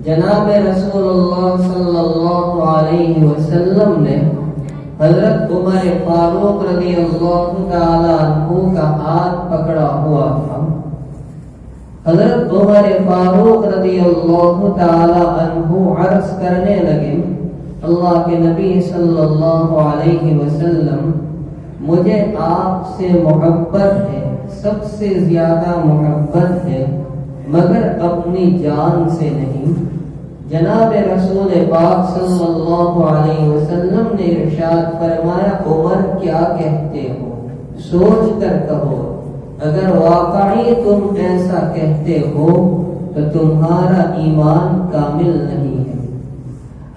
جناب رسول اللہ صلی اللہ علیہ وسلم نے حضرت عمر فاروق رضی اللہ تعالی عنہ کا ہاتھ پکڑا ہوا تھا۔ حضرت عمر فاروق رضی اللہ تعالی عنہ عرض کرنے لگے، اللہ کے نبی صلی اللہ علیہ وسلم، مجھے آپ سے محبت ہے، سب سے زیادہ محبت ہے، مگر اپنی جان سے نہیں۔ جناب رسول پاک صلی اللہ علیہ وسلم نے ارشاد فرمایا، عمر کیا کہتے ہو؟ سوچ کر کہو، اگر واقعی تم ایسا کہتے ہو تو تمہارا ایمان کامل نہیں ہے۔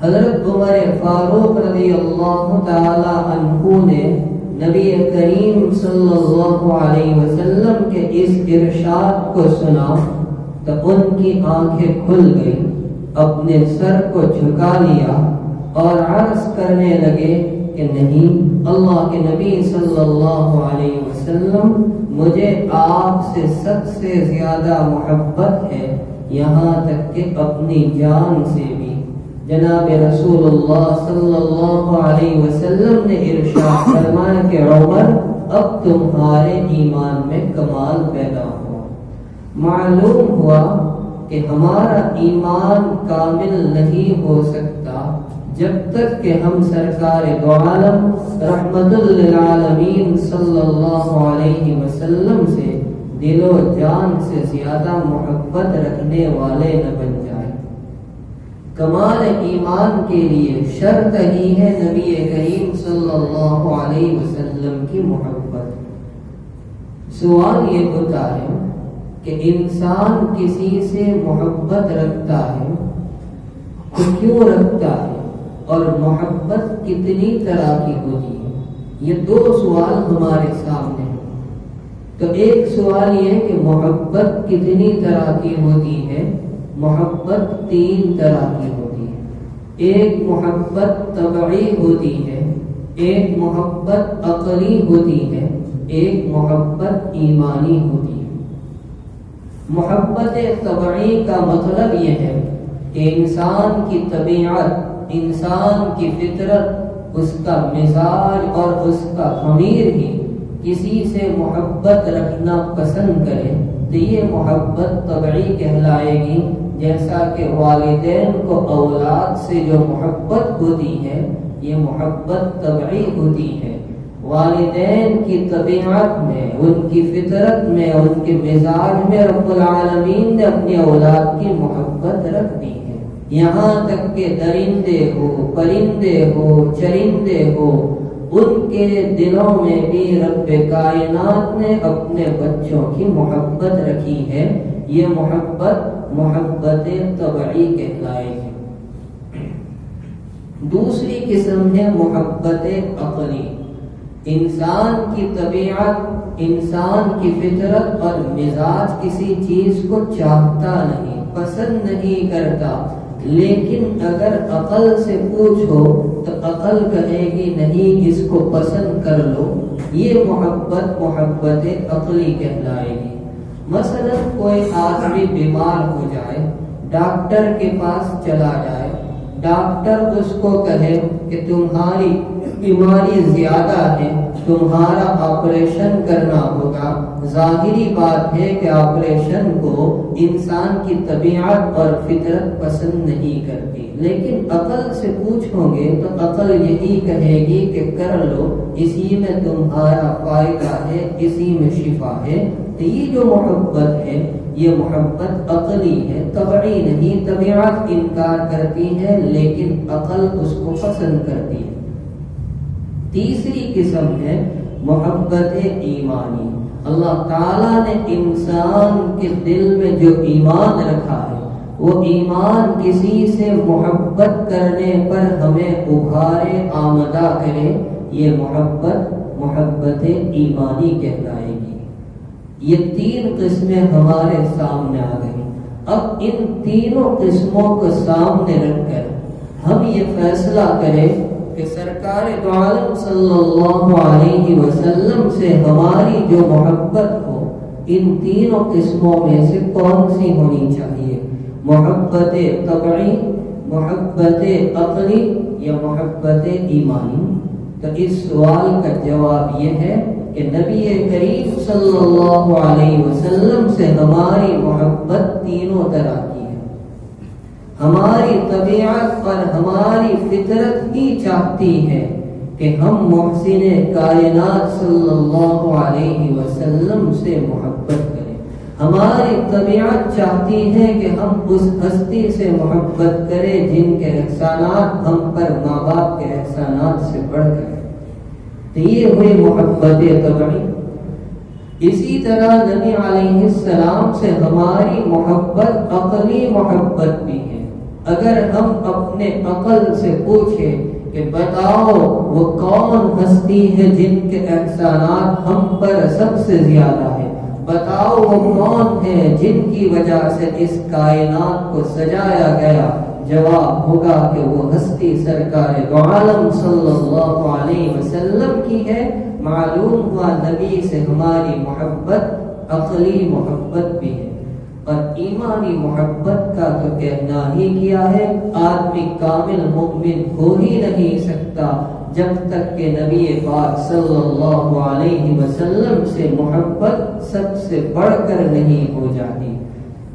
حضرت عمر فاروق رضی اللہ تعالی عنہ نے نبی کریم صلی اللہ علیہ وسلم کے اس ارشاد کو سنا تو ان کی آنکھیں کھل گئی، اپنے سر کو جھکا لیا اور عرض کرنے لگے کہ نہیں، اللہ کے نبی صلی اللہ علیہ وسلم، مجھے آپ سے سب سے زیادہ محبت ہے، یہاں تک کہ اپنی جان سے بھی۔ جناب رسول اللہ صلی اللہ علیہ وسلم نے ارشاد فرمایا کہ عمر، اب تمہارے ایمان میں کمال پیدا ہوا۔ معلوم ہوا کہ ہمارا ایمان کامل نہیں ہو سکتا جب تک کہ ہم سرکار دو عالم رحمت للعالمین صلی اللہ علیہ وسلم سے دل و جان سے زیادہ محبت رکھنے والے نہ بن جائیں۔ کمال ایمان کے لیے شرط ہی ہے نبی کریم صلی اللہ علیہ وسلم کی محبت۔ سوال یہ ہوتا ہے کہ انسان کسی سے محبت رکھتا ہے تو کیوں رکھتا ہے، اور محبت کتنی طرح کی ہوتی ہے؟ یہ دو سوال ہمارے سامنے ہیں۔ تو ایک سوال یہ کہ محبت کتنی طرح کی ہوتی ہے؟ محبت تین طرح کی ہوتی ہے۔ ایک محبت طبعی ہوتی ہے، ایک محبت عقلی ہوتی ہے، ایک محبت ایمانی ہوتی ہے۔ محبت طبعی کا مطلب یہ ہے کہ انسان کی طبیعت، انسان کی فطرت، اس کا مزاج اور اس کا ضمیر ہی کسی سے محبت رکھنا پسند کرے تو یہ محبت طبعی کہلائے گی۔ جیسا کہ والدین کو اولاد سے جو محبت ہوتی ہے یہ محبت طبعی ہوتی ہے۔ والدین کی طبیعت میں، ان کی فطرت میں، ان کے مزاج میں رب العالمین نے اپنی اولاد کی محبت رکھ دی ہے۔ یہاں تک کہ درندے ہو، پرندے ہو، چرندے ہو، ان کے دلوں میں بھی رب کائنات نے اپنے بچوں کی محبت رکھی ہے۔ یہ محبت طبعی کہلائے گی۔ دوسری قسم ہے محبت عقلی۔ انسان کی طبیعت، انسان کی فطرت اور مزاج کسی چیز کو چاہتا نہیں، پسند نہیں کرتا، لیکن اگر عقل سے پوچھو تو عقل کہے گی نہیں، اس کو پسند کر لو۔ یہ محبت عقلی کہلائے گی۔ مثلا کوئی آدمی بیمار ہو جائے، ڈاکٹر کے پاس چلا جائے، ڈاکٹر اس کو کہے کہ تمہاری بیماری زیادہ ہے، تمہارا آپریشن کرنا ہوگا۔ ظاہری بات ہے کہ آپریشن کو انسان کی طبیعت اور فطرت پسند نہیں کرتی، لیکن عقل سے پوچھو گے تو عقل یہی کہے گی کہ کر لو، اسی میں تمہارا فائدہ ہے، اسی میں شفا ہے۔ تو یہ جو محبت ہے یہ محبت عقلی ہے، طبعی نہیں۔ طبیعت انکار کرتی ہے لیکن عقل اس کو پسند کرتی ہے۔ تیسری قسم ہے محبت ایمانی۔ اللہ تعالیٰ نے انسان کے دل میں جو ایمان رکھا ہے وہ ایمان کسی سے محبت کرنے پر ہمیں ابھارے، آمدہ کرے، یہ محبت ایمانی کہلائے گی۔ یہ تین قسمیں ہمارے سامنے آ گئی۔ اب ان تینوں قسموں کو سامنے رکھ کر ہم یہ فیصلہ کریں کہ سرکار دو عالم صلی اللہ علیہ وسلم سے ہماری جو محبت ہو ان تینوں قسموں میں سے کون سی ہونی چاہیے؟ محبت طبعی، محبت عقلی یا محبت ایمانی؟ تو اس سوال کا جواب یہ ہے کہ نبی کریم صلی اللہ علیہ وسلم سے ہماری محبت تینوں طرح کی ہے۔ ہماری طبیعت اور ہماری فطرت ہی چاہتی ہے کہ ہم محسن کائنات صلی اللہ علیہ وسلم سے محبت کریں۔ ہماری طبیعت چاہتی ہے کہ ہم اس ہستی سے محبت کریں جن کے احسانات ہم پر ماں باپ کے احسانات سے بڑھ کر ہیں۔ تو یہ ہوئی محبت طبعی۔ اسی طرح نبی علیہ السلام سے ہماری محبت عقلی محبت بھی ہے۔ اگر ہم اپنے عقل سے پوچھیں کہ بتاؤ وہ کون ہستی ہے جن کے احسانات ہم پر سب سے زیادہ ہے، بتاؤ وہ کون ہے جن کی وجہ سے اس کائنات کو سجایا گیا، جواب ہوگا کہ وہ ہستی سرکار دو عالم صلی اللہ علیہ وسلم کی ہے۔ معلوم ہوا نبی سے ہماری محبت عقلی محبت بھی ہے۔ اور ایمانی محبت کا تو کہنا ہی کیا ہے، آدمی کامل مومن ہو ہی نہیں سکتا جب تک کہ نبی پاک صلی اللہ علیہ وسلم سے محبت سب سے بڑھ کر نہیں ہو جاتی۔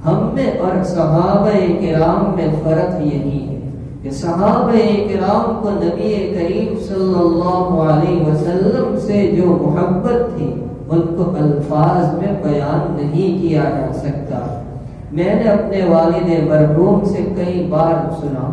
ہم میں اور صحابہ کرام میں فرق یہی ہے کہ صحابہ کرام کو نبی کریم صلی اللہ علیہ وسلم سے جو محبت تھی ان کو الفاظ میں بیان نہیں کیا جا سکتا۔ میں نے اپنے والد مرحوم سے کئی بار سنا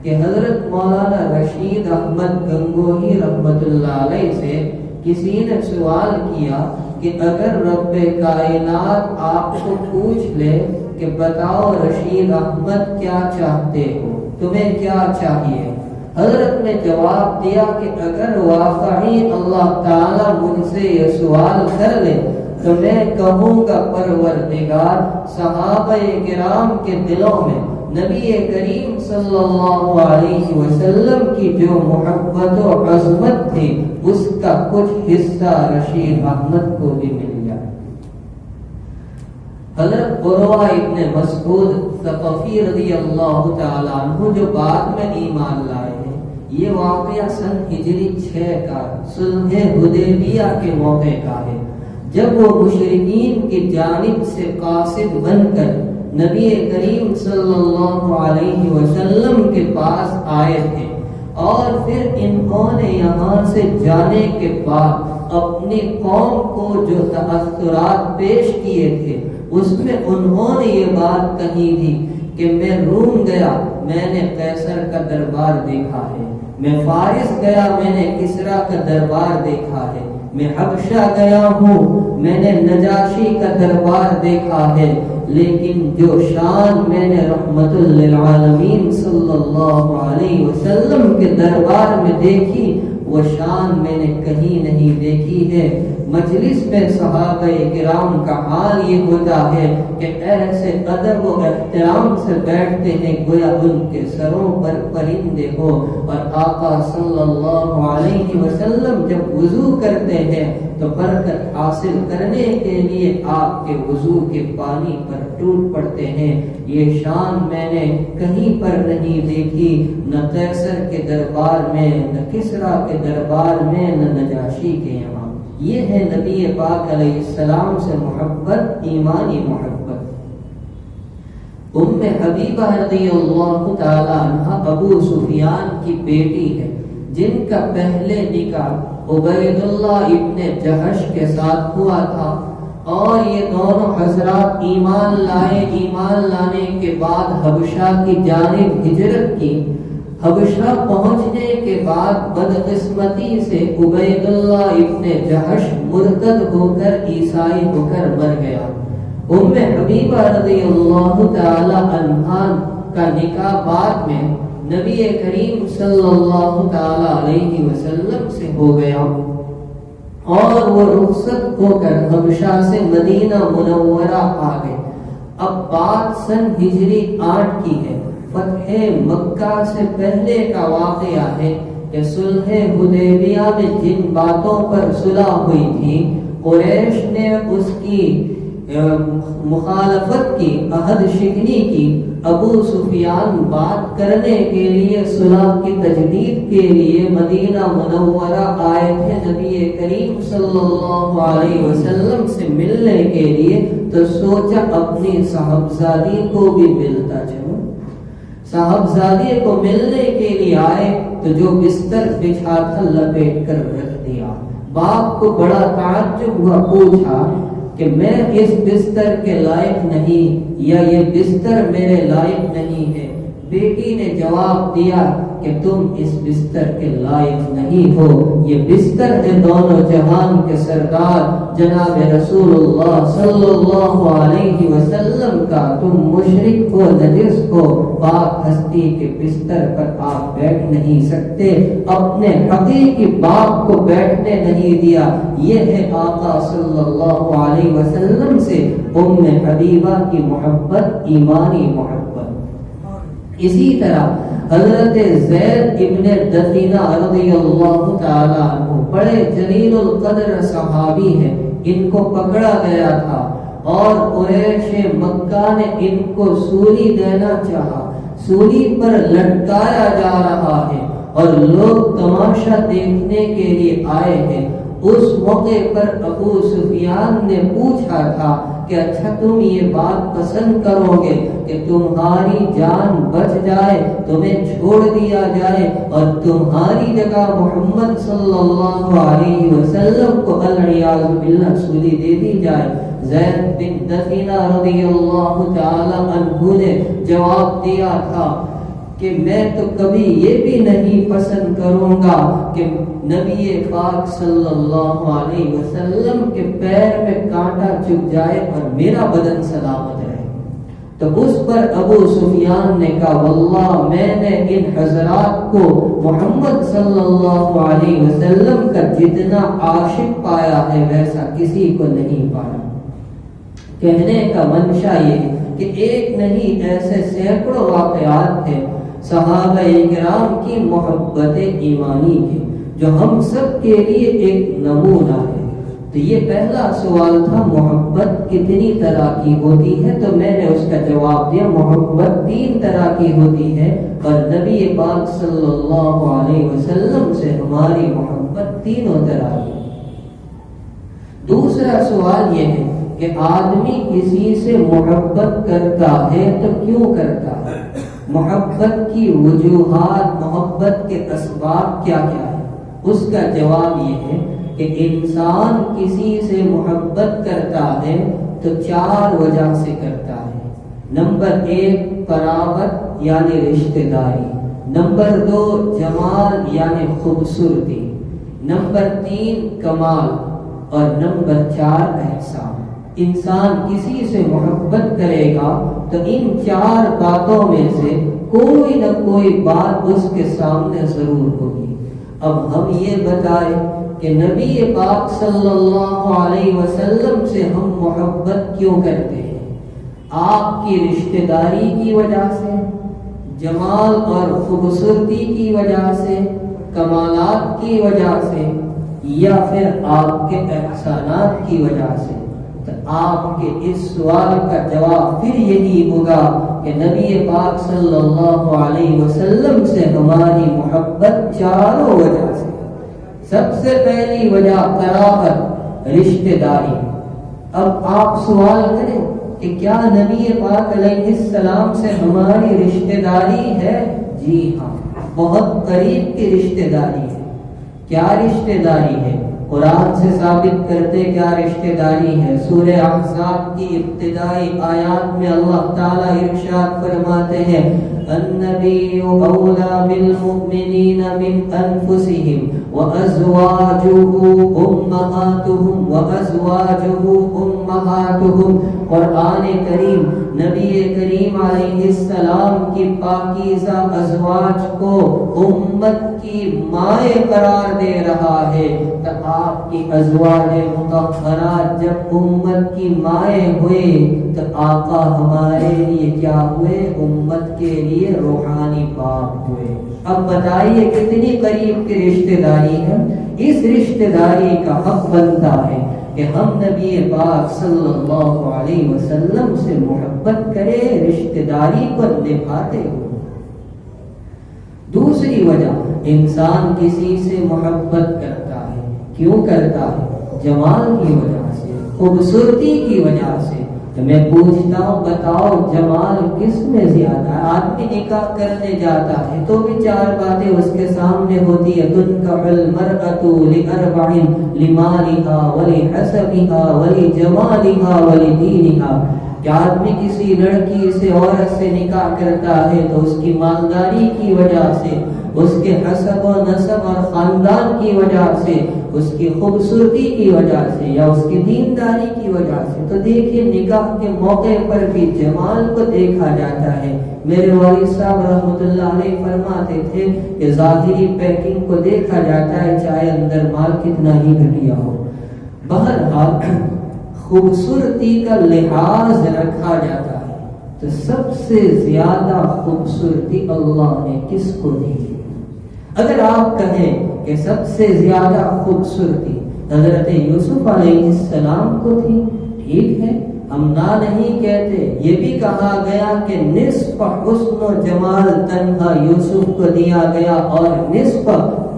کہ حضرت مولانا رشید احمد گنگوہی رحمت اللہ علیہ سے کسی نے سوال کیا کہ اگر رب کائنات آپ کو پوچھ لے کہ بتاؤ رشید احمد کیا چاہتے ہو، تمہیں کیا چاہیے؟ حضرت نے جواب دیا کہ اگر واقعی اللہ تعالیٰ مجھ سے یہ سوال کر لے تو میں کہوں گا پروردگار صحابہ کرام کے دلوں میں نبی کریم صلی اللہ علیہ وسلم کی جو محبت و عظمت تھی اس کا کچھ حصہ رشید احمد کو بھی مل جائے۔ حضرت عروہ ابن مسعود ثقفی رضی اللہ تعالیٰ عنہ جو بعد میں ایمان لائے ہیں، یہ واقعہ سن ہجری 6 کا صلح حدیبیہ کے موقع کا ہے، جب وہ مشرکین کی جانب سے قاصد بن کر نبی کریم صلی اللہ علیہ وسلم کے پاس آئے تھے، اور پھر انہوں نے یہاں سے جانے کے بعد اپنی قوم کو جو تاثرات پیش کیے تھے اس میں انہوں نے یہ بات کہی تھی کہ میں روم گیا، میں نے قیصر کا دربار دیکھا ہے، میں فارس گیا، میں نے کسریٰ کا دربار دیکھا ہے، میں حبشہ گیا ہوں، میں نے نجاشی کا دربار دیکھا ہے، لیکن جو شان میں نے رحمت للعالمین صلی اللہ علیہ وسلم کے دربار میں دیکھی وہ شان میں نے کہیں نہیں دیکھی ہے۔ مجلس میں صحابہ کرام کا حال یہ ہوتا ہے کہ ایسے ادب و احترام سے بیٹھتے ہیں گویا ان کے سروں پر پرندے ہو، اور آقا صلی اللہ علیہ وسلم جب وضو کرتے ہیں تو برکت حاصل کرنے کے لیے آپ کے وضو کے پانی پر ٹوٹ پڑتے ہیں۔ یہ شان میں نے کہیں پر نہیں دیکھی، نہ قیصر کے دربار میں، نہ کسریٰ کے دربار میں، نہ نجاشی کے یہاں۔ یہ ہے نبی پاک علیہ السلام سے محبت، ایمانی محبت۔ ام حبیبہ رضی اللہ تعالی عنہ ابو سفیان کی بیٹی ہے، جن کا پہلے نکاح عبید اللہ ابن جہش کے ساتھ ہوا تھا، اور یہ دونوں حضرات ایمان لائے۔ ایمان لانے کے بعد حبشہ کی جانب ہجرت کی۔ حبشہ پہنچنے کے بعد بدقسمتی سے عبید اللہ ابن جہش مرتد ہو کر عیسائی ہو کر مر گیا۔ ام حبیبہ رضی اللہ تعالی عنہا کا نکاح بعد میں نبی کریم صلی اللہ تعالی علیہ وسلم سے ہو گیا، اور وہ رخصت ہو کر حبشہ سے مدینہ منورہ آ گئے۔ اب بات سن ہجری 8 کی ہے، فتح مکہ سے پہلے کا واقعہ ہے کہ صلح حدیبیہ میں جن باتوں پر صلح ہوئی تھی قریش نے اس کی مخالفت کی، عہد شکنی کی، ابو سفیان بات کرنے کے لیے، صلح کی تجدید کے لیے مدینہ منورہ آئے تھے نبی کریم صلی اللہ علیہ وسلم سے ملنے کے لیے، تو سوچا اپنی صاحبزادی کو بھی ملتا چلوں۔ صاحبزادی کو ملنے کے لیے آئے تو جو بستر بچھا تھا لپیٹ کر رکھ دیا۔ باپ کو بڑا تعجب ہوا، پوچھا کہ میں اس بستر کے لائق نہیں، یا یہ بستر میرے لائق نہیں ہے۔ بیٹی نے جواب دیا کہ تم اس بستر کے لائق نہیں ہو، یہ بستر ہے دونوں جہان کے سردار جناب رسول اللہ صلی اللہ علیہ وسلم کا، تم مشرک ہو، نجس ہو، پاک ہستی کے بستر پر آپ بیٹھ نہیں سکتے۔ اپنے حقیقی باپ کو بیٹھنے نہیں دیا۔ یہ ہے آقا صلی اللہ علیہ وسلم سے ام حبیبہ کی محبت، ایمانی محبت۔ اسی طرح حضرت زید ابن دثینہ رضی اللہ تعالیٰ عنہ بڑے جلیل القدر صحابی ہیں، ان کو پکڑا گیا تھا اور قریش مکہ نے ان کو سولی دینا چاہا، سولی پر لٹکایا جا رہا ہے اور لوگ تماشا دیکھنے کے لیے آئے ہیں۔ اس موقع پر ابو سفیان نے پوچھا تھا کہ اچھا تم یہ بات پسند کرو گے کہ تمہاری جان بچ جائے، تمہیں چھوڑ دیا جائے اور تمہاری جگہ محمد صلی اللہ علیہ وسلم کو العیاذ باللہ سولی دے دی جائے؟ زید بن دثینہ رضی اللہ تعالی عنہ نے جواب دیا تھا کہ میں تو کبھی یہ بھی نہیں پسند کروں گا کہ نبی پاک صلی اللہ علیہ وسلم کے پیر میں کانٹا چبھ جائے اور میرا بدن سلامت رہے۔ تو اس پر ابو سفیان نے کہا واللہ میں نے ان حضرات کو محمد صلی اللہ علیہ وسلم کا جتنا عاشق پایا ہے ویسا کسی کو نہیں پایا۔ کہنے کا منشا یہ کہ ایک نہیں ایسے سینکڑوں واقعات تھے صحابہ کرام کی محبت ایمانی کے جو ہم سب کے لیے ایک نمونہ ہے۔ تو یہ پہلا سوال تھا محبت کتنی طرح کی ہوتی ہے، تو میں نے اس کا جواب دیا محبت 3 طرح کی ہوتی ہے اور نبی پاک صلی اللہ علیہ وسلم سے ہماری محبت تینوں طرح کی۔ دوسرا سوال یہ ہے کہ آدمی کسی سے محبت کرتا ہے تو کیوں کرتا ہے؟ محبت کی وجوہات، محبت کے اسباب کیا کیا ہے؟ اس کا جواب یہ ہے کہ انسان کسی سے محبت کرتا ہے تو 4 وجہ سے کرتا ہے۔ نمبر 1 قرابت یعنی رشتہ داری، نمبر 2 جمال یعنی خوبصورتی، نمبر 3 کمال اور نمبر 4 احسان۔ انسان کسی سے محبت کرے گا تو ان 4 باتوں میں سے کوئی نہ کوئی بات اس کے سامنے ضرور ہوگی۔ اب ہم یہ بتائیں کہ نبی پاک صلی اللہ علیہ وسلم سے ہم محبت کیوں کرتے ہیں؟ آپ کی رشتہ داری کی وجہ سے، جمال اور خوبصورتی کی وجہ سے، کمالات کی وجہ سے، یا پھر آپ کے احسانات کی وجہ سے؟ تو آپ کے اس سوال کا جواب پھر یہی ہوگا کہ نبی پاک صلی اللہ علیہ وسلم سے ہماری محبت 4 وجہ سے۔ سب سے پہلی وجہ قرابت، رشتہ داری۔ اب آپ سوال کریں کہ کیا نبی پاک علیہ السلام سے ہماری رشتہ داری ہے؟ جی ہاں، بہت قریب کی رشتہ داری ہے۔ کیا رشتہ داری ہے؟ قرآن سے ثابت کرتے کیا رشتہ داری ہے۔ سورہ احزاب کی ابتدائی آیات میں اللہ تعالیٰ ارشاد فرماتے ہیں النبی اولیٰ بالمؤمنین من انفسہم وازواجہ امہاتہم۔ قرآن کریم نبی کریم علیہ السلام کی پاکیزہ ازواج کو امت کی مائیں قرار دے رہا ہے۔ تو آپ کی ازواج مطہرات جب امت کی مائیں ہوئے تو آقا ہمارے لیے کیا ہوئے؟ امت کے لیے روحانی باپ ہوئے۔ اب بتائیے کتنی قریب کی رشتہ داری ہے۔ اس رشتہ داری کا حق بنتا ہے کہ ہم نبی پاک صلی اللہ علیہ وسلم سے محبت کرے، رشتہ داری کو نبھاتے ہو۔ دوسری وجہ، انسان کسی سے محبت کرتا ہے، کیوں کرتا ہے؟ جمال کی وجہ سے، خوبصورتی کی وجہ سے۔ تو میں پوچھتا ہوں، بتاؤ جمال کس میں زیادہ ہے؟ آدمی نکاح کرنے جاتا ہے تو بھی چار باتیں اس کے سامنے ہوتی ہے، تنکح المرأة لأربع لمالها ولحسبها ولجمالها ولدینها۔ کہ آدمی کسی لڑکی سے، عورت سے نکاح کرتا ہے تو اس کی مالداری کی وجہ سے، اس کے حسب و نسب اور خاندان کی وجہ سے، اس کی خوبصورتی کی وجہ سے، یا اس کی دینداری کی وجہ سے۔ تو دیکھیے نکاح کے موقع پر بھی جمال کو دیکھا جاتا ہے۔ میرے والد صاحب رحمۃ اللہ علیہ فرماتے تھے کہ ظاہری پیکنگ کو دیکھا جاتا ہے، چاہے اندر مال کتنا ہی گھٹیا ہو۔ بہرحال خوبصورتی کا لحاظ رکھا جاتا ہے، تو سب سے زیادہ خوبصورتی اللہ نے کس کو دی؟ اگر آپ کہیں کہ سب سے زیادہ خوبصورتی حضرت یوسف علیہ السلام کو تھی، ٹھیک ہے، ہم نہ نہیں کہتے۔ یہ بھی کہا گیا کہ نصف حسن و جمال تنہا یوسف کو دیا گیا اور نصف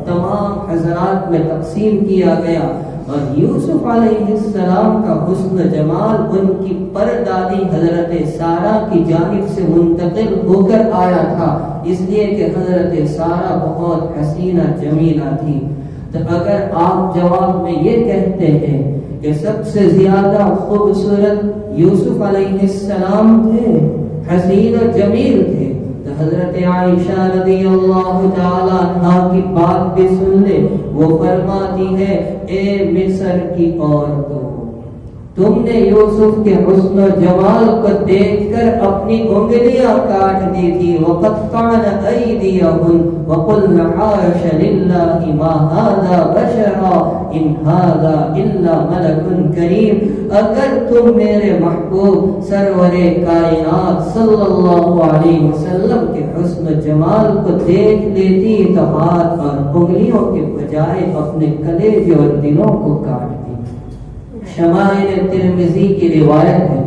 تمام حضرات میں تقسیم کیا گیا۔ اور یوسف علیہ السلام کا حسن و جمال ان کی پردادی حضرت سارہ کی جانب سے منتقل ہو کر آیا تھا، اس لیے کہ حضرت سارہ بہت حسینہ جمیلہ تھی۔ تو اگر آپ جواب میں یہ کہتے ہیں کہ سب سے زیادہ خوبصورت یوسف علیہ السلام تھے، حسین و جمیل تھے، تو حضرت عائشہ رضی اللہ تعالی عنہا کی بات بھی سن لے۔ وہ فرماتی ہے، اے مصر کی عورتوں، تم نے یوسف کے حسن و جمال کو دیکھ کر اپنی انگلیاں کاٹ دی تھی۔ وَقَطَّعْنَ أَيْدِيَهُنَّ وَقُلْنَ حَاشَ لِلَّهِ مَا هَذَا بَشَرًا إِنْ هَذَا إِلَّا مَلَكٌ كَرِيمٌ۔ اگر تم میرے محبوب سرور کائنات صلی اللہ علیہ وسلم کے حسن و جمال کو دیکھ لیتی تو ہاتھ اور انگلیوں کے بجائے اپنے کلیجے اور دلوں کو کاٹ دی۔ شمائل ترمذی کی روایت ہے،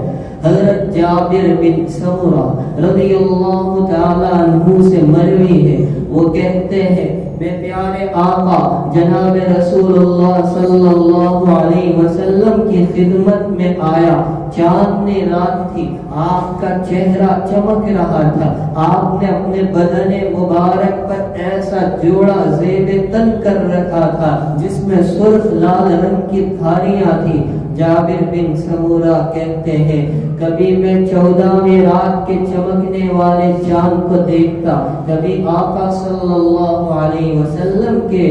حضرت جابر بن سمرہ رضی اللہ تعالی عنہ سے مروی ہے، وہ کہتے ہیں میں پیارے آقا جناب رسول اللہ صلی اللہ علیہ وسلم کی خدمت میں آیا، چاندنی رات تھی، آپ کا چہرہ چمک رہا تھا، آپ نے اپنے بدن مبارک پر ایسا جوڑا زیب تن کر رکھا تھا جس میں سرخ لال رنگ کی دھاریاں تھی۔ جابر بن سمورہ کہتے ہیں کبھی میں 14ویں رات کے چمکنے والے چاند کو دیکھتا، کبھی آقا صلی اللہ علیہ وسلم کے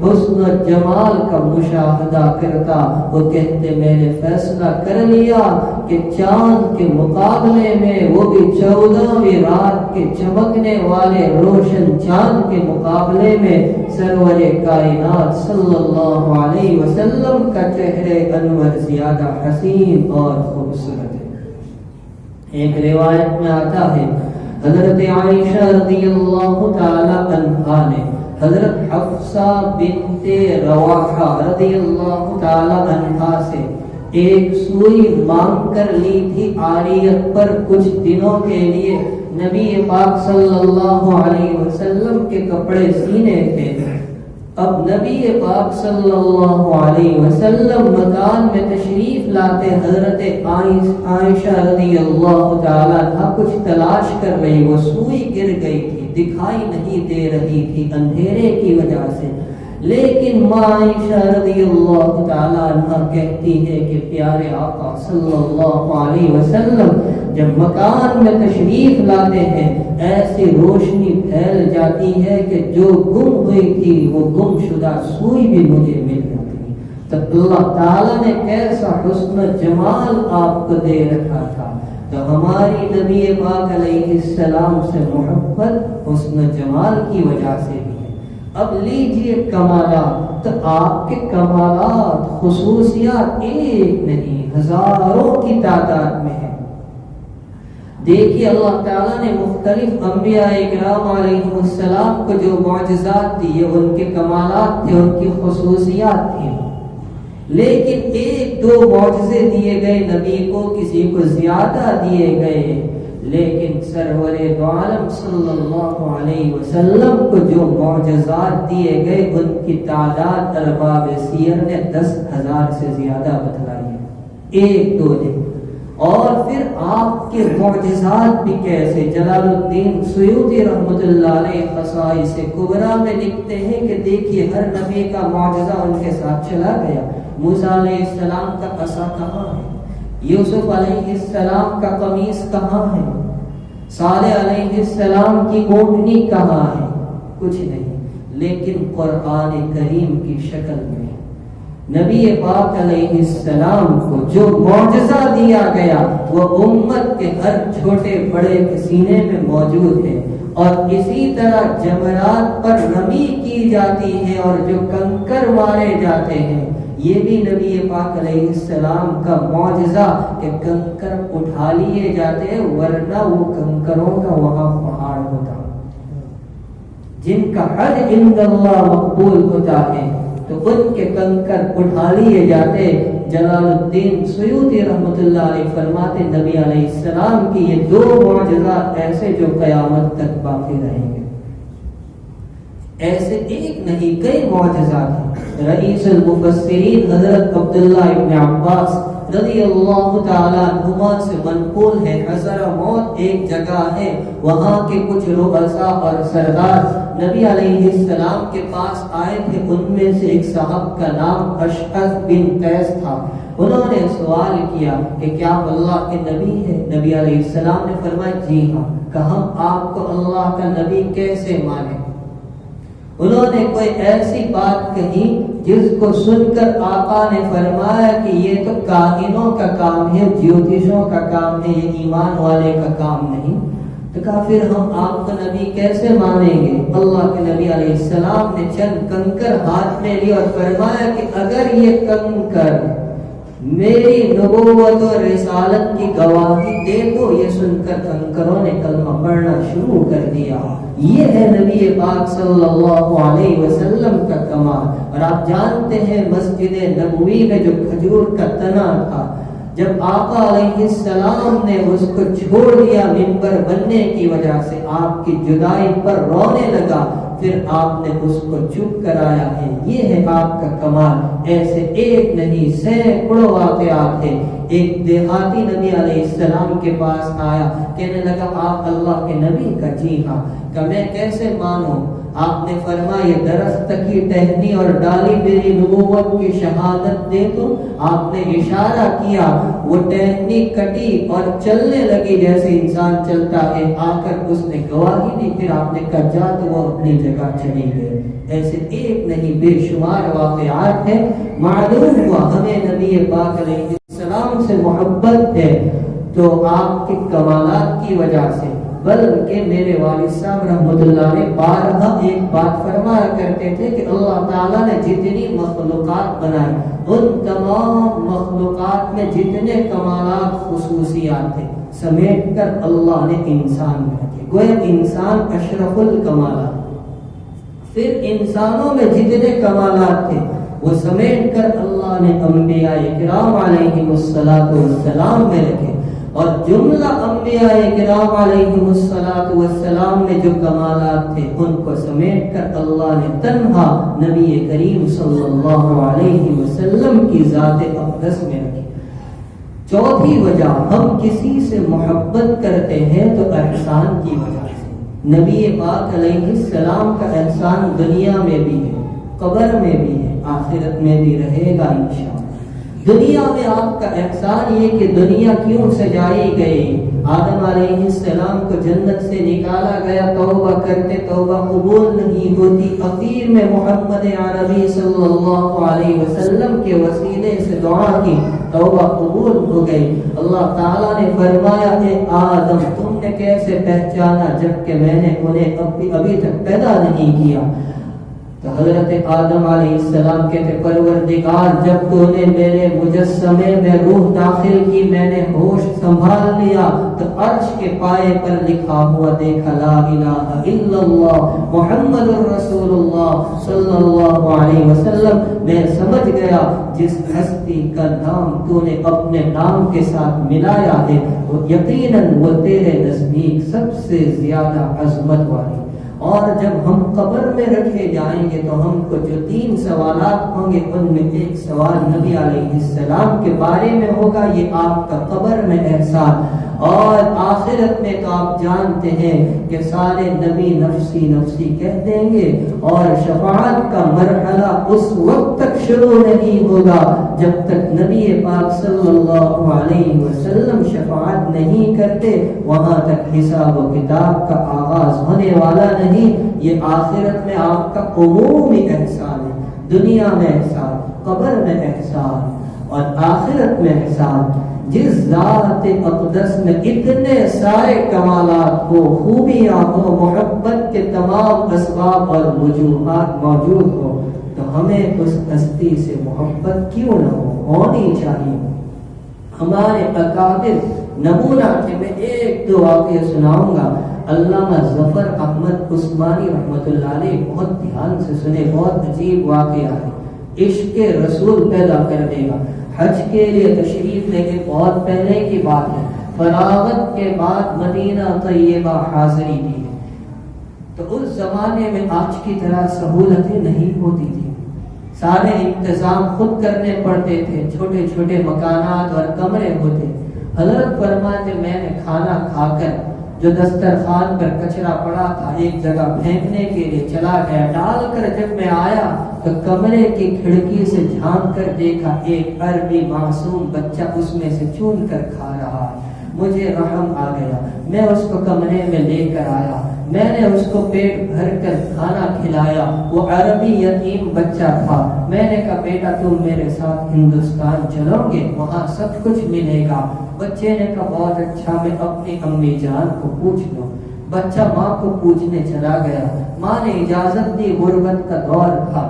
حسن و جمال کا مشاہدہ کرتا۔ وہ کہتے میں نے فیصلہ کر لیا کہ چاند کے مقابلے میں، وہ بھی 14ویں رات کے چمکنے والے روشن چاند کے مقابلے میں، سرور کائنات صلی اللہ علیہ وسلم کا چہرے انور زیادہ حسین اور خوبصورت ہے۔ ایک روایت میں آتا ہے حضرت عائشہ رضی اللہ تعالی عنہا نے حضرت حفصہ بنت رواحہ رضی اللہ تعالی عنہا سے ایک سوئی مانگ کر لی تھی عاریت پر، کچھ دنوں کے لیے نبی پاک صلی اللہ علیہ وسلم کے کپڑے سینے تھے۔ اب نبی پاک صلی اللہ علیہ وسلم مکان میں تشریف لاتے، حضرت عائشہ رضی اللہ تعالی عنہا کچھ تلاش کر رہی، وہ سوئی گر گئی تھی، دکھائی نہیں دے رہی تھی اندھیرے کی وجہ سے، لیکن ماں عائشہ رضی اللہ تعالی عنہا کہتی ہے کہ پیارے آقا صلی اللہ علیہ وسلم جب مکان میں تشریف لاتے ہیں ایسی روشنی پھیل جاتی ہے کہ جو گم ہوئی تھی وہ گم شدہ سوئی بھی مجھے مل جاتی۔ تو اللہ تعالیٰ نے کیسا حسن و جمال آپ کو دے رکھا تھا، تو ہماری نبی پاک علیہ السلام سے محبت حسن و جمال کی وجہ سے بھی ہے۔ اب لیجئے کمالات، تو آپ کے کمالات خصوصیات ایک نہیں ہزاروں کی تعداد میں ہے۔ دیکھیے اللہ تعالیٰ نے مختلف انبیاء اکرام علیہ السلام کو جو معجزات دی، یہ ان کے کمالات تھے، ان کی خصوصیات تھیں، لیکن ایک دو معجزے دیے گئے نبی کو، کسی کو زیادہ دیے گئے، لیکن سرور دو عالم صلی اللہ علیہ وسلم کو جو معجزات دیے گئے ان کی تعداد ارباب سیر نے 10,000 سے زیادہ بتلائی ہے، ایک دو نے۔ اور پھر آپ کے معجزات بھی کیسے، جلال الدین سیوطی رحمۃ اللہ علیہ خصائص کبریٰ میں لکھتے ہیں کہ دیکھیے ہر نبی کا معجزہ ان کے ساتھ چلا گیا۔ موسیٰ علیہ السلام کا عصا کہاں ہے؟ یوسف علیہ السلام کا قمیص کہاں ہے؟ صالح علیہ السلام کی اونٹنی کہاں ہے؟ کچھ نہیں، لیکن قرآن کریم کی شکل میں نبی پاک علیہ السلام کو جو معجزہ دیا گیا وہ امت کے ہر چھوٹے بڑے کے سینے میں موجود ہے۔ اور اسی طرح جمرات پر رمی کی جاتی ہے اور جو کنکر مارے جاتے ہیں، یہ بھی نبی پاک علیہ السلام کا معجزہ کہ کنکر اٹھا لیے جاتے ہیں، ورنہ وہ کنکروں کا وہاں پہاڑ ہوتا جن کا حج عند اللہ مقبول ہوتا ہے، تو ان کے کنکر اٹھا لیے جاتے۔ جلال الدین سیوطی رحمۃ اللہ علیہ فرماتے نبی علیہ السلام کی یہ دو معجزات ایسے جو قیامت تک باقی رہیں گے، ایسے ایک نہیں کئی معجزات ہیں۔ رئیس المفسرین حضرت عبداللہ ابن عباس رضی اللہ تعالیٰ عنہما سے منقول ہے، حضرموت ایک جگہ ہے، وہاں کے کچھ رؤساء اور سردار نبی علیہ السلام کے پاس آئے تھے۔ ان میں سے ایک صاحب کا نام اشعث بن قیس تھا۔ انہوں نے سوال کیا کہ کیا اللہ کے نبی ہے؟ نبی علیہ السلام نے فرمایا جی ہاں۔ کہ ہم آپ کو اللہ کا نبی کیسے مانیں؟ انہوں نے کوئی ایسی بات کہی جس کو سن کر آقا نے فرمایا کہ یہ تو کاہنوں کا کام ہے، جیوتشوں کا کام ہے، یہ ایمان والے کا کام نہیں۔ تو کہا پھر ہم آپ کو نبی کیسے مانیں گے؟ اللہ کے نبی علیہ السلام نے چند کنکر ہاتھ میں لی اور فرمایا کہ اگر یہ کنکر میری نبوت و رسالت کی گواہی دے تو، یہ سن کر کنکروں نے کلمہ پڑھنا شروع کر دیا۔ یہ ہے نبی پاک صلی اللہ علیہ وسلم کا کمال۔ اور آپ جانتے ہیں مسجد نبوی میں جو کھجور کا تنا تھا، جب آقا علیہ السلام نے اس کو چھوڑ دیا منبر بننے کی وجہ سے، آپ کی جدائی پر رونے لگا، پھر آپ نے اس کو چپ کرایا ہے۔ یہ ہے آپ کا کمال۔ ایسے ایک نہیں سینکڑوں واقعات ہیں۔ ایک دیہاتی نبی علیہ السلام کے پاس آیا، کہنے لگا آپ اللہ کے نبی کا؟ جی ہاں۔ کہ میں کیسے مانوں؟ آپ نے فرمایا یہ درخت کی ٹہنی اور ڈالی میری نبوت کی شہادت دے تو؟ آپ نے اشارہ کیا، وہ ٹہنی کٹی اور چلنے لگی جیسے انسان چلتا ہے، آ کر اس نے گواہی دی۔ پھر آپ نے کہا جا، تو وہ اپنی جگہ چلی گئے۔ ایسے ایک نہیں بے شمار واقعات ہیں۔ معلوم ہوا ہمیں نبی پاک علیہ السلام سے محبت ہے تو آپ کے کمالات کی وجہ سے، بلکہ میرے والد صاحب رحمۃ اللہ نے بارہا ایک بات فرمایا کرتے تھے کہ اللہ تعالیٰ نے جتنی مخلوقات بنائی، ان تمام مخلوقات میں جتنے کمالات خصوصیات تھے سمیٹ کر اللہ نے انسان میں رکھے۔ گویا انسان اشرف الکمالات۔ پھر انسانوں میں جتنے کمالات تھے وہ سمیٹ کر اللہ نے انبیاء کرام علیہم السلام میں رکھے، اور جملہ انبیاء کرام علیہم السلام میں جو کمالات تھے ان کو سمیٹ کر اللہ نے تنہا نبی کریم صلی اللہ علیہ وسلم کی ذات اقدس میں رکھی۔ چوتھی وجہ، ہم کسی سے محبت کرتے ہیں تو احسان کی وجہ سے۔ نبی پاک علیہ السلام کا احسان دنیا میں بھی ہے، قبر میں بھی ہے، آخرت میں بھی رہے گا انشاءاللہ۔ دنیا میں آپ کا احسان یہ کہ دنیا کیوں سجائی گئی؟ آدم علیہ السلام کو جنت سے نکالا گیا، توبہ کرتے توبہ قبول نہیں ہوتی، اخیر میں محمد عربی صلی اللہ علیہ وسلم کے وسیلے سے دعا کی، توبہ قبول ہو گئی۔ اللہ تعالیٰ نے فرمایا اے آدم تم نے کیسے پہچانا جبکہ میں نے انہیں ابھی تک پیدا نہیں کیا؟ تو حضرت آدم علیہ السلام کہتے پروردگار جب تو نے میرے مجسمے میں روح داخل کی میں نے ہوش سنبھال لیا تو عرش کے پائے پر لکھا ہوا دیکھا لا الہ الا اللہ محمد الرسول اللہ صلی اللہ علیہ وسلم. میں سمجھ گیا جس ہستی کا نام تو نے اپنے نام کے ساتھ ملایا ہے وہ یقیناً وہ تیرے نزدیک سب سے زیادہ عظمت والی. اور جب ہم قبر میں رکھے جائیں گے تو ہم کو جو 3 سوالات ہوں گے ان میں ایک سوال نبی علیہ السلام کے بارے میں ہوگا، یہ آپ کا قبر میں احسان. اور آخرت میں تو آپ جانتے ہیں کہ سارے نبی نفسی نفسی کہہ دیں گے اور شفاعت کا مرحلہ اس وقت تک شروع نہیں ہوگا جب تک نبی پاک صلی اللہ علیہ وسلم شفاعت نہیں کرتے، وہاں تک حساب و کتاب کا آغاز ہونے والا نہیں. یہ آخرت میں آپ کا عمومی احسان ہے، دنیا میں احسان، قبر میں احسان اور آخرت میں احسان. جس ذات اقدس میں اتنے سارے کمالات ہو، خوبیاں ہو، محبت کے تمام اسباب اور وجوہات موجود ہو، تو ہمیں اس ہستی سے محبت کیوں نہ ہونی چاہیے. ہمارے اکابر نمونہ کے میں 1-2 واقعے سناؤں گا. علامہ ظفر احمد عثمانی رحمۃ اللہ علیہ بہت دھیان سے سنے، بہت عجیب واقعہ ہے، عشق رسول پیدا کر دے گا. حج کے لیے تشریف لے کے بہت پہلے کی بات ہے، فراغت کے بعد مدینہ طیبہ حاضری دی ہے. تو اس زمانے میں آج کی طرح سہولتیں نہیں ہوتی تھی، سارے انتظام خود کرنے پڑتے تھے، چھوٹے چھوٹے مکانات اور کمرے ہوتے. حضرت فرماتے میں نے کھانا کھا کر جو دسترخوان پر کچرا پڑا تھا ایک جگہ پھینکنے کے لیے چلا گیا، ڈال کر جب میں آیا تو کمرے کی کھڑکی سے جھانک کر دیکھا ایک عربی معصوم بچہ اس میں سے چون کر کھا رہا ہے. مجھے رحم آ گیا، میں اس کو کمرے میں لے کر آیا، میں نے اس کو پیٹ بھر کر کھانا کھلایا. وہ عربی یتیم بچہ تھا. میں نے کہا بیٹا تم میرے ساتھ ہندوستان چلو گے، وہاں سب کچھ ملے گا. بچے نے کہا بہت اچھا، میں اپنی امی جان کو پوچھ لوں. بچہ ماں کو پوچھنے چلا گیا، ماں نے اجازت دی، غربت کا دور تھا.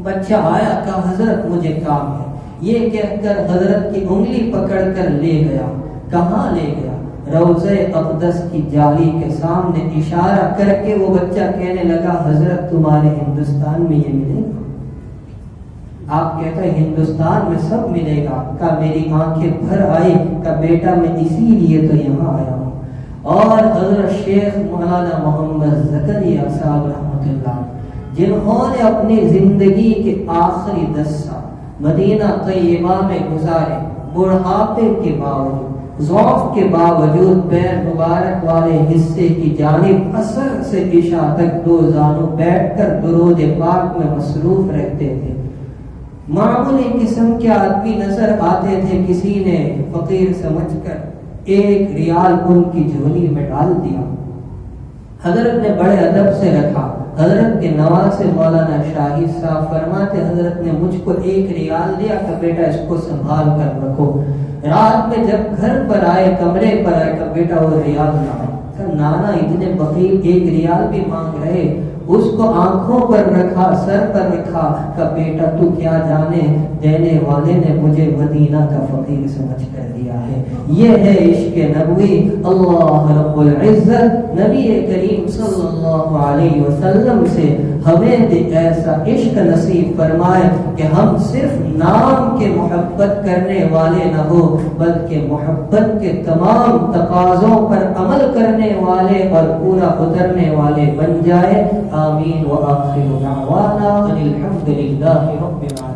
بچہ آیا، کہا حضرت مجھے کام ہے، یہ کہہ کر حضرت کی انگلی پکڑ کر لے گیا. کہاں لے گیا؟ روضہ اقدس کی جالی کے سامنے اشارہ کر کے وہ بچہ کہنے لگا حضرت تمہارے ہندوستان میں یہ ملے گا. آپ کہتا ہے ہندوستان میں سب ملے گا. کہ میری آنکھیں بھر آئی، کہ بیٹا میں اسی لیے تو یہاں آیا ہوں. اور حضرت شیخ مولانا محمد زکریا صاحب رحمۃ اللہ جنہوں نے اپنی زندگی کے آخری 10 سال مدینہ طیبہ میں گزارے، بڑھاپے کے باوجود، ضعف کے باوجود پیر مبارک والے حصے کی جانب اثر سے عشاء تک 2 زانوں بیٹھ کر درود پاک میں مصروف رہتے تھے. معمولی قسم کے آدمی نظر آتے تھے، کسی نے فقیر سمجھ کر 1 ریال ان کی جھولی میں ڈال دیا. حضرت نے بڑے ادب سے رکھا. حضرت کے نواز مولانا شاہد صاحب فرماتے حضرت نے مجھ کو 1 ریال دیا کہ بیٹا اس کو سنبھال کر رکھو. رات میں جب گھر پر آئے، کمرے پر آئے، کہ بیٹا وہ ریال لاؤ. کہ نانا اتنے بخیل 1 ریال بھی مانگ رہے. اس کو آنکھوں پر رکھا، سر پر رکھا، کہ بیٹا تو کیا جانے، دینے والے نے مجھے مدینہ کا فقیر سمجھ کر دیا ہے. یہ ہے عشق نبوی. اللہ رب العزت نبی کریم صلی اللہ علیہ وسلم سے ہمیں ایسا عشق نصیب فرمائے کہ ہم صرف نام کے محبت کرنے والے نہ ہو بلکہ محبت کے تمام تقاضوں پر عمل کرنے والے اور پورا اترنے والے بن جائے. آمین. وآخر دعوانا الحمد للہ رب العالمین.